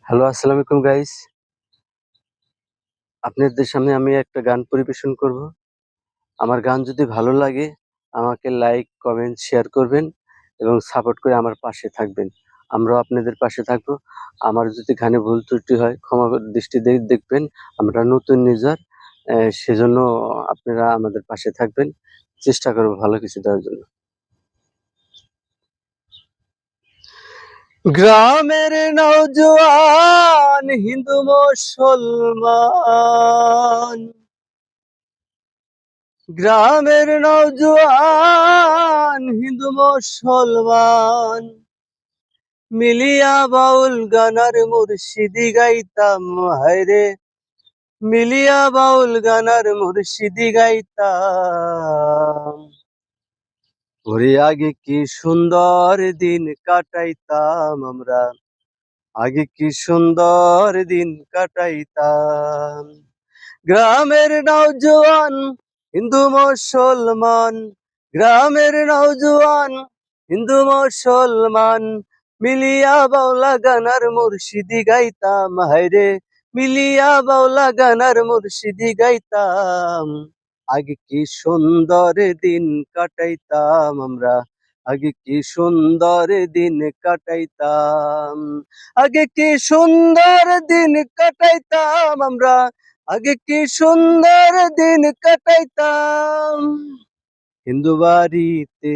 Hello, আসসালামু আলাইকুম guys. আপনাদের সামনে আমি একটা গান পরিবেশন করব। আমার গান যদি ভালো লাগে আমাকে লাইক, কমেন্ট, শেয়ার করবেন এবং সাপোর্ট করে আমার পাশে থাকবেন। আমরাও আপনাদের পাশে থাকবো। আমার যদি গানে ভুল ত্রুটি হয় ক্ষমা দৃষ্টিতে দেখবেন। আমরা নতুন ইউজার সেজন্য আপনারা আমাদের পাশে থাকবেন। চেষ্টা করব ভালো কিছু দেওয়ার জন্য। গ্রামের নওজোয়ান হিন্দু মুসলমান, গ্রামের নওজোয়ান হিন্দু মুসলমান মিলিয়া বাউল গানার মুর্শিদি গাইতাম। হায়রে মিলিয়া বাউল গানার মুর্শিদি গাইতাম। ওরে আগে কি সুন্দর দিন কাটাইতাম আমরা, আগে কি সুন্দর দিন কাটাইতাম। গ্রামের নওজোয়ান হিন্দু মুসলমান, গ্রামের নওজোয়ান হিন্দু মুসলমান মিলিয়া বাউলা গানার মুর্শিদি গাইতাম। হায়রে মিলিয়া বাউলা গানার মুর্শিদি গাইতাম। আগে কি সুন্দর দিন কাটাইতাম আমরা, আগে কি সুন্দর দিন কাটাইতাম। আগে কি সুন্দর দিন কাটাইতাম আমরা, আগে কি সুন্দর দিন কাটাইতাম। হিন্দু বাড়িতে